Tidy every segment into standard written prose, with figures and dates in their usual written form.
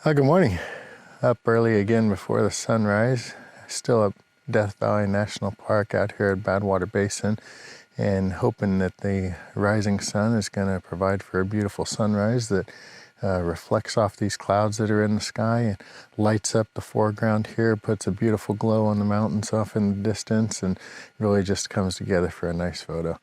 Good morning. Up early again before the sunrise. Still at Death Valley National Park out here at Badwater Basin, and hoping that the rising sun is going to provide for a beautiful sunrise that reflects off these clouds that are in the sky and lights up the foreground here, puts a beautiful glow on the mountains off in the distance, and really just comes together for a nice photo.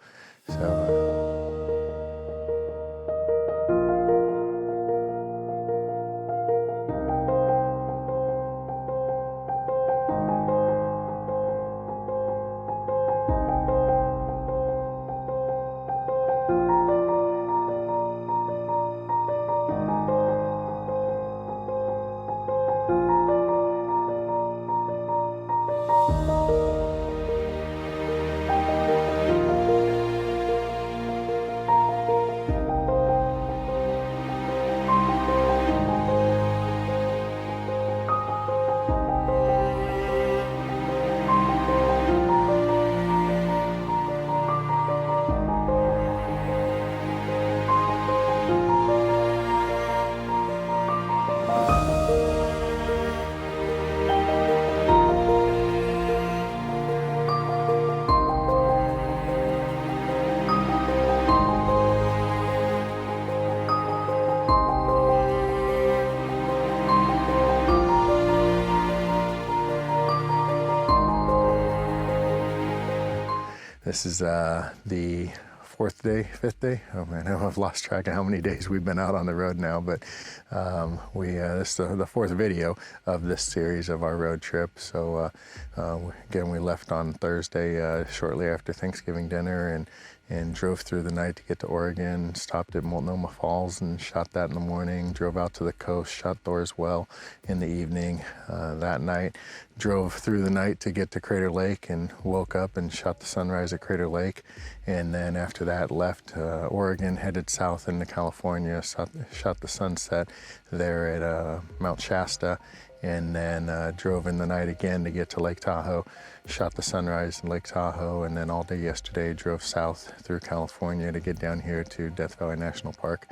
This is the fifth day. Oh man, I've lost track of how many days we've been out on the road now, but this is the fourth video of this series of our road trip. So again, we left on Thursday shortly after Thanksgiving dinner and drove through the night to get to Oregon, stopped at Multnomah Falls and shot that in the morning, drove out to the coast, shot Thor's Well in the evening that night, drove through the night to get to Crater Lake and woke up and shot the sunrise at Crater Lake. And then after that left Oregon, headed south into California, shot the sunset there at Mount Shasta, and then drove in the night again to get to Lake Tahoe, shot the sunrise in Lake Tahoe, and then all day yesterday drove south through California to get down here to Death Valley National Park.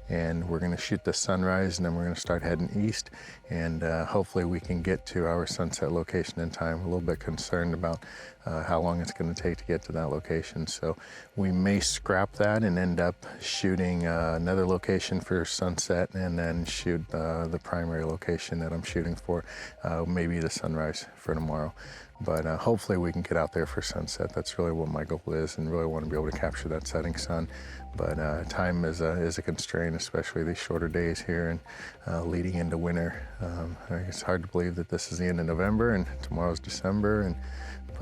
And we're going to shoot the sunrise, and then we're going to start heading east, and hopefully we can get to our sunset location in time. A little bit concerned about how long it's going to take to get to that location, so we may scrap that and end up shooting another location for sunset, and then shoot the primary location that I'm shooting for, maybe the sunrise for tomorrow. But hopefully we can get out there for sunset. That's really what my goal is, and really want to be able to capture that setting sun. But time is a constraint, especially these shorter days here and leading into winter. It's hard to believe that this is the end of November and tomorrow's December,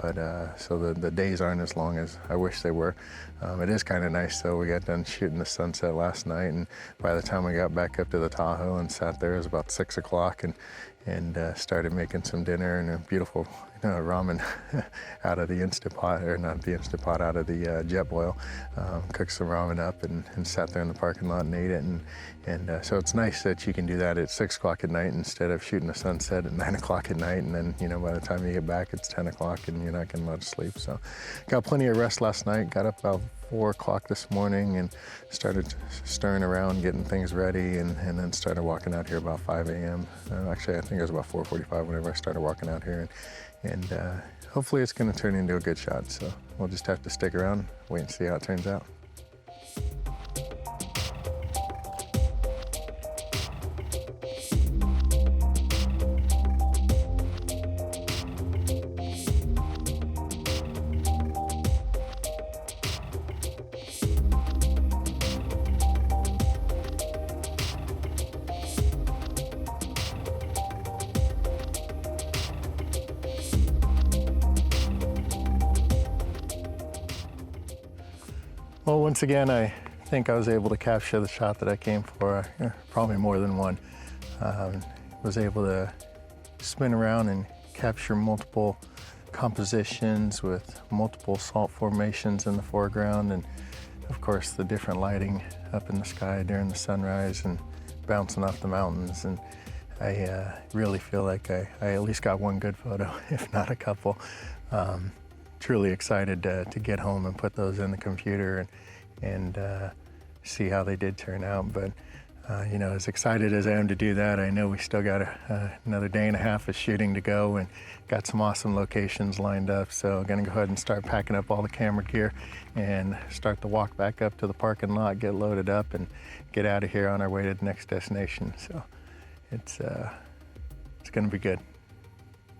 but so the days aren't as long as I wish they were. It is kind of nice though. We got done shooting the sunset last night, and by the time we got back up to the Tahoe and sat there, it was about 6 o'clock, and started making some dinner and a beautiful ramen out of the Instant Pot, or not the Instant Pot, out of the Jetboil. Cooked some ramen up and sat there in the parking lot and ate it. And so it's nice that you can do that at 6 o'clock at night instead of shooting the sunset at 9 o'clock at night, and then by the time you get back it's 10 o'clock and you're not getting much sleep. So got plenty of rest last night, got up about 4 o'clock this morning and started stirring around, getting things ready, and then started walking out here about 5 a.m. Actually, I think it was about 4:45 whenever I started walking out here, and hopefully it's going to turn into a good shot. So we'll just have to stick around, wait and see how it turns out. Well, once again, I think I was able to capture the shot that I came for, probably more than one. Was able to spin around and capture multiple compositions with multiple salt formations in the foreground, and of course the different lighting up in the sky during the sunrise and bouncing off the mountains. And I really feel like I at least got one good photo, if not a couple. Truly excited to get home and put those in the computer and see how they did turn out. But You know, as excited as I am to do that, I know we still got another day and a half of shooting to go and got some awesome locations lined up. So I'm gonna go ahead and start packing up all the camera gear and start the walk back up to the parking lot, get loaded up and get out of here on our way to the next destination. So it's gonna be good.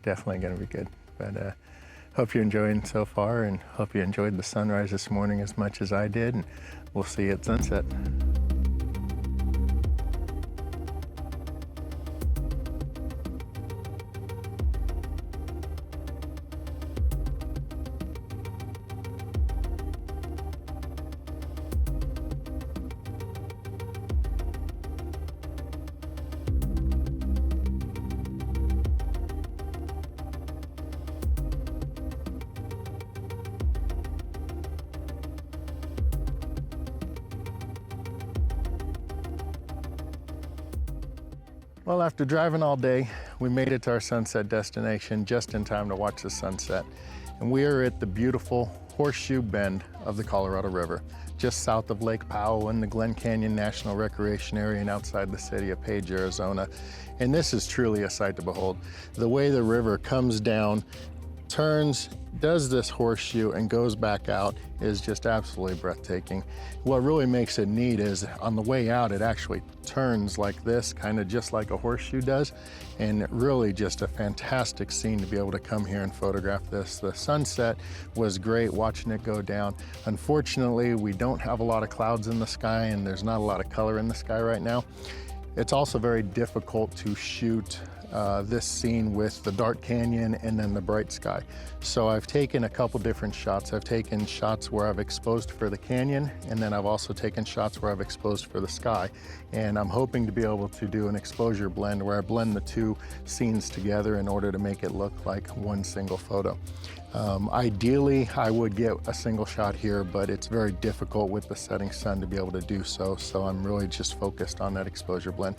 Definitely gonna be good. But hope you're enjoying so far and hope you enjoyed the sunrise this morning as much as I did. And we'll see you at sunset. Well, after driving all day, we made it to our sunset destination just in time to watch the sunset. And we are at the beautiful Horseshoe Bend of the Colorado River, just south of Lake Powell in the Glen Canyon National Recreation Area and outside the city of Page, Arizona. And this is truly a sight to behold. The way the river comes down, turns, does this horseshoe and goes back out is just absolutely breathtaking. What really makes it neat is on the way out, it actually turns like this, kind of just like a horseshoe does. And really just a fantastic scene to be able to come here and photograph this. The sunset was great watching it go down. Unfortunately, we don't have a lot of clouds in the sky and there's not a lot of color in the sky right now. It's also very difficult to shoot this scene with the dark canyon and then the bright sky. So I've taken a couple different shots. I've taken shots where I've exposed for the canyon, and then I've also taken shots where I've exposed for the sky. And I'm hoping to be able to do an exposure blend where I blend the two scenes together in order to make it look like one single photo. Ideally, I would get a single shot here, but it's very difficult with the setting sun to be able to do so. So I'm really just focused on that exposure blend.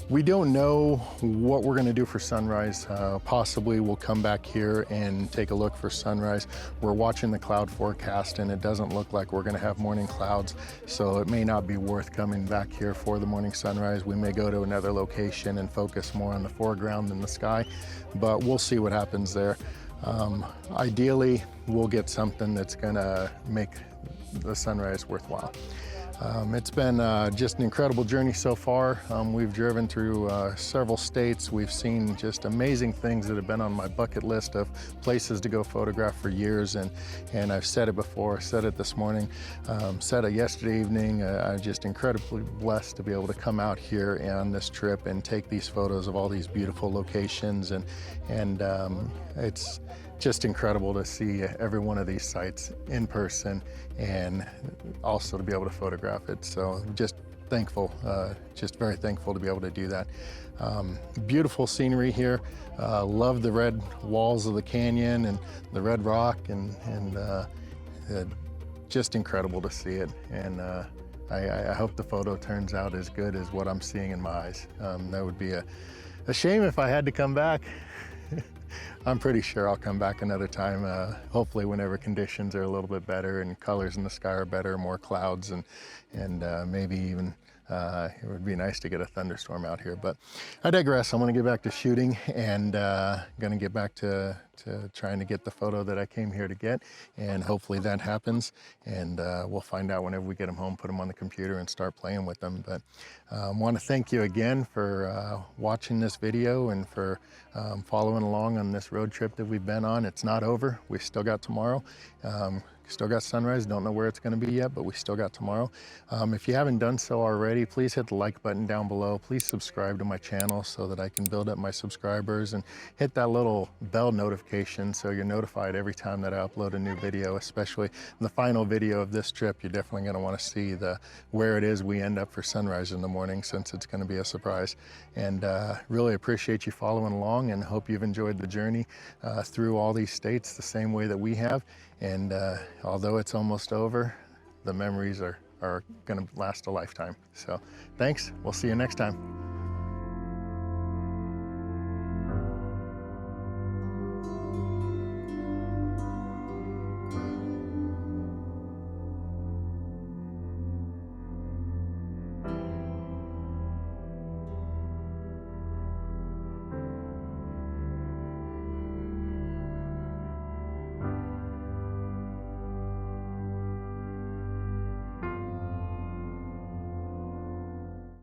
We don't know what we're gonna do for sunrise. Possibly we'll come back here and take a look for sunrise. We're watching the cloud forecast and it doesn't look like we're gonna have morning clouds, so it may not be worth coming back here for the morning sunrise. We may go to another location and focus more on the foreground than the sky, but we'll see what happens there. Ideally, we'll get something that's gonna make the sunrise worthwhile. It's been just an incredible journey so far. We've driven through several states. We've seen just amazing things that have been on my bucket list of places to go photograph for years. And I've said it before, said it this morning, said it yesterday evening. I'm just incredibly blessed to be able to come out here on this trip and take these photos of all these beautiful locations. And it's just incredible to see every one of these sites in person and also to be able to photograph it. So just thankful, just very thankful to be able to do that. Beautiful scenery here. Love the red walls of the canyon and the red rock and just incredible to see it. And I hope the photo turns out as good as what I'm seeing in my eyes. That would be a shame if I had to come back. I'm pretty sure I'll come back another time, hopefully whenever conditions are a little bit better and colors in the sky are better, more clouds, and maybe even it would be nice to get a thunderstorm out here. But I digress. I'm going to get back to shooting and going to get back to trying to get the photo that I came here to get, and hopefully that happens, and we'll find out whenever we get them home, put them on the computer and start playing with them. But I want to thank you again for watching this video and for following along on this road trip that we've been on. It's not over. We've still got tomorrow. Still got sunrise. Don't know where it's going to be yet, but we still got tomorrow. If you haven't done so already, please hit the like button down below. Please subscribe to my channel so that I can build up my subscribers, and hit that little bell notification so you're notified every time that I upload a new video, especially the final video of this trip. You're definitely going to want to see where it is we end up for sunrise in the morning, since it's going to be a surprise. And really appreciate you following along, and hope you've enjoyed the journey through all these states the same way that we have. And although it's almost over, the memories are going to last a lifetime. So thanks. We'll see you next time.